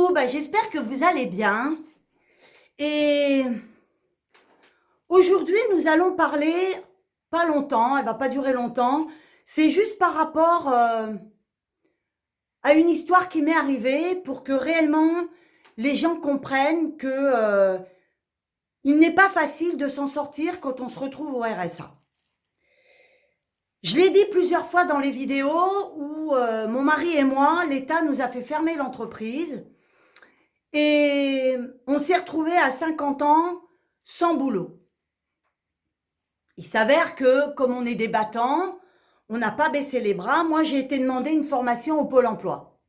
Coucou, j'espère que vous allez bien. Et aujourd'hui, nous allons parler, pas longtemps, elle va pas durer longtemps, c'est juste par rapport à une histoire qui m'est arrivée pour que réellement les gens comprennent que il n'est pas facile de s'en sortir quand on se retrouve au RSA. Je l'ai dit plusieurs fois dans les vidéos où mon mari et moi, l'État nous a fait fermer l'entreprise. Et on s'est retrouvé à 50 ans sans boulot. Il s'avère que, comme on est des battants, on n'a pas baissé les bras. Moi, j'ai été demander une formation au Pôle emploi.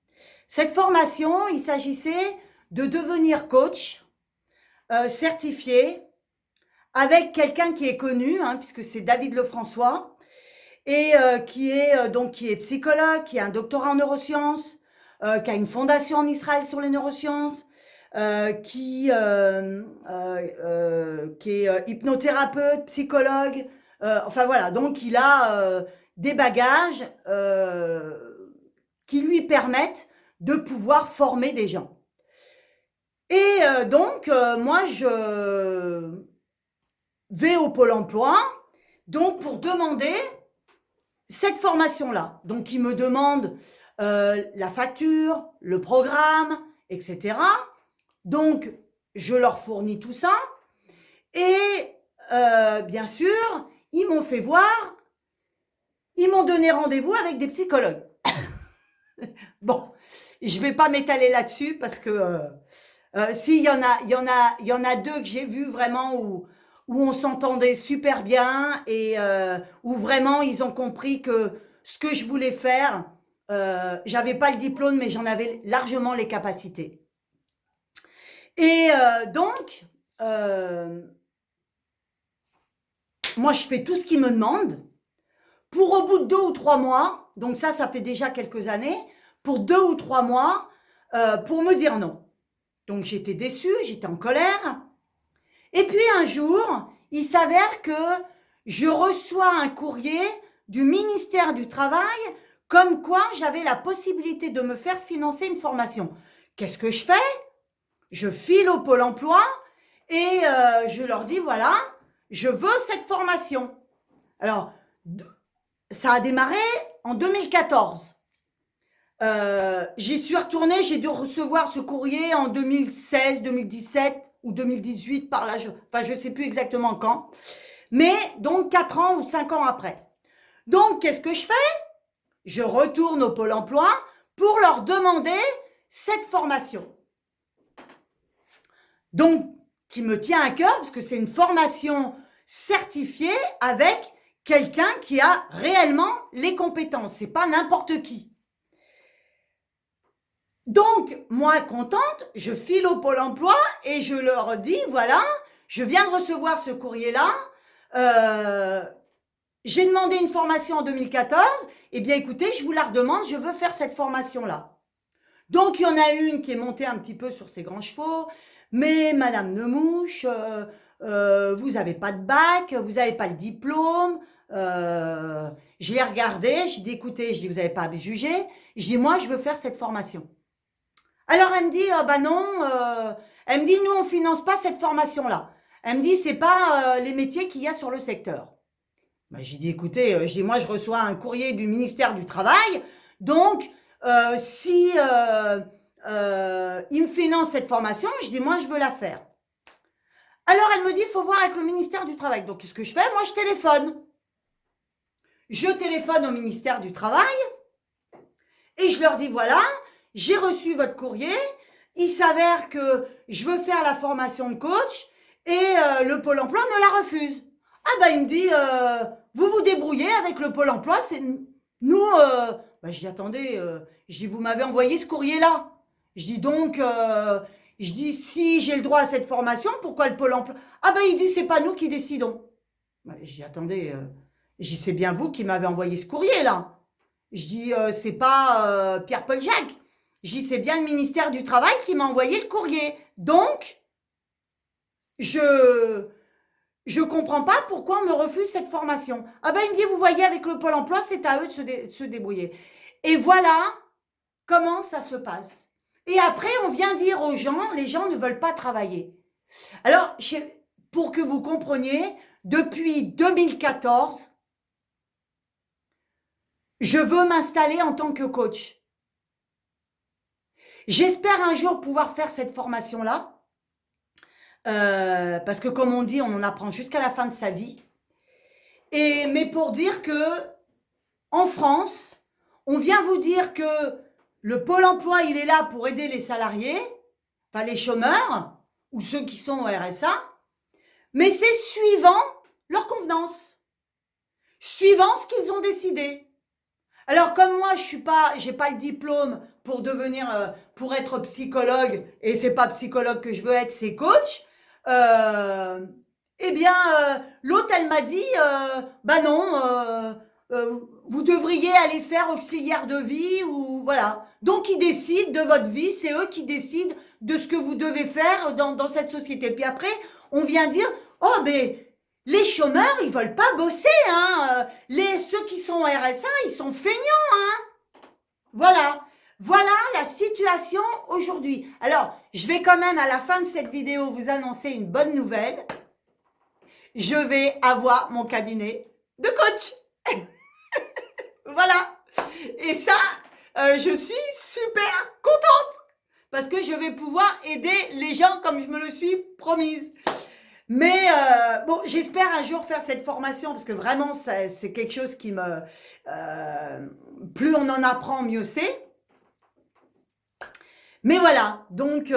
Cette formation, il s'agissait de devenir coach certifié avec quelqu'un qui est connu, puisque c'est David Lefrançois, et qui est psychologue, qui a un doctorat en neurosciences, qui a une fondation en Israël sur les neurosciences, qui est hypnothérapeute, psychologue. Enfin voilà, donc il a des bagages qui lui permettent de pouvoir former des gens. Et moi, je vais au Pôle emploi donc pour demander cette formation-là. Donc, il me demande la facture, le programme, etc. Donc, je leur fournis tout ça. Et bien sûr, ils m'ont fait voir, ils m'ont donné rendez-vous avec des psychologues. Bon, je ne vais pas m'étaler là-dessus parce que si, il y en a deux que j'ai vus vraiment où on s'entendait super bien et où vraiment ils ont compris que ce que je voulais faire, j'avais pas le diplôme, mais j'en avais largement les capacités. Et moi, je fais tout ce qu'ils me demandent pour au bout de 2 ou 3 mois, donc ça fait déjà quelques années, pour 2 ou 3 mois, pour me dire non. Donc j'étais déçue, j'étais en colère. Et puis un jour, il s'avère que je reçois un courrier du ministère du Travail comme quoi j'avais la possibilité de me faire financer une formation. Qu'est-ce que je fais? Je file au Pôle emploi et je leur dis, voilà, je veux cette formation. Alors, ça a démarré en 2014. J'y suis retournée, j'ai dû recevoir ce courrier en 2016, 2017 ou 2018 par là, je sais plus exactement quand. Mais donc 4 ans ou 5 ans après. Donc qu'est-ce que je fais? Je retourne au Pôle emploi pour leur demander cette formation. Donc qui me tient à cœur parce que c'est une formation certifiée avec quelqu'un qui a réellement les compétences. C'est pas n'importe qui. Donc, moi, contente, je file au Pôle emploi et je leur dis, voilà, je viens de recevoir ce courrier-là, j'ai demandé une formation en 2014, eh bien écoutez, je vous la redemande, je veux faire cette formation-là. Donc, il y en a une qui est montée un petit peu sur ses grands chevaux, mais Madame Nemouche, vous n'avez pas de bac, vous n'avez pas le diplôme, je l'ai regardé, j'ai dit, écoutez, je dis, vous n'avez pas à me juger, je dis, moi, je veux faire cette formation. Alors elle me dit, non, elle me dit, nous on finance pas cette formation-là. Elle me dit, c'est pas les métiers qu'il y a sur le secteur. J'ai dit, écoutez, je dis, moi je reçois un courrier du ministère du Travail, donc si il me finance cette formation, je dis, moi je veux la faire. Alors elle me dit, il faut voir avec le ministère du Travail. Donc qu'est-ce que je fais? Moi je téléphone. Je téléphone au ministère du Travail et je leur dis, voilà, j'ai reçu votre courrier, il s'avère que je veux faire la formation de coach et le Pôle emploi me la refuse. Il me dit, vous vous débrouillez avec le Pôle emploi, c'est nous, je dis, attendez, je dis, vous m'avez envoyé ce courrier-là. Je dis donc, je dis, si j'ai le droit à cette formation, pourquoi le Pôle emploi? Il dit, c'est pas nous qui décidons. Je dis, attendez, je dis, c'est bien vous qui m'avez envoyé ce courrier-là. Je dis, c'est pas Pierre-Paul Jacques. Je dis, c'est bien le ministère du Travail qui m'a envoyé le courrier. Donc, je comprends pas pourquoi on me refuse cette formation. Il me dit, vous voyez, avec le Pôle emploi, c'est à eux de se débrouiller. Et voilà comment ça se passe. Et après, on vient dire aux gens, les gens ne veulent pas travailler. Alors, pour que vous compreniez, depuis 2014, je veux m'installer en tant que coach. J'espère un jour pouvoir faire cette formation-là, parce que comme on dit, on en apprend jusqu'à la fin de sa vie. Mais pour dire que en France, on vient vous dire que le Pôle emploi, il est là pour aider les salariés, enfin les chômeurs, ou ceux qui sont au RSA, mais c'est suivant leur convenance, suivant ce qu'ils ont décidé. Alors comme moi, j'ai pas le diplôme pour devenir, pour être psychologue, et c'est pas psychologue que je veux être, c'est coach. Eh bien, l'autre, elle m'a dit, bah non, vous devriez aller faire auxiliaire de vie ou voilà. Donc ils décident de votre vie, c'est eux qui décident de ce que vous devez faire dans cette société. Puis après, on vient dire, oh mais les chômeurs, ils veulent pas bosser, hein. Ceux qui sont au RSA, ils sont feignants, hein. Voilà. Voilà la situation aujourd'hui. Alors, je vais quand même à la fin de cette vidéo vous annoncer une bonne nouvelle. Je vais avoir mon cabinet de coach. Voilà. Et ça, je suis super contente parce que je vais pouvoir aider les gens comme je me le suis promise. Mais bon, j'espère un jour faire cette formation parce que vraiment, c'est quelque chose qui me... plus on en apprend, mieux c'est. Mais voilà, donc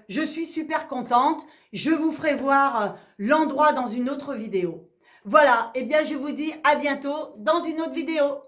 je suis super contente. Je vous ferai voir l'endroit dans une autre vidéo. Voilà, et bien je vous dis à bientôt dans une autre vidéo.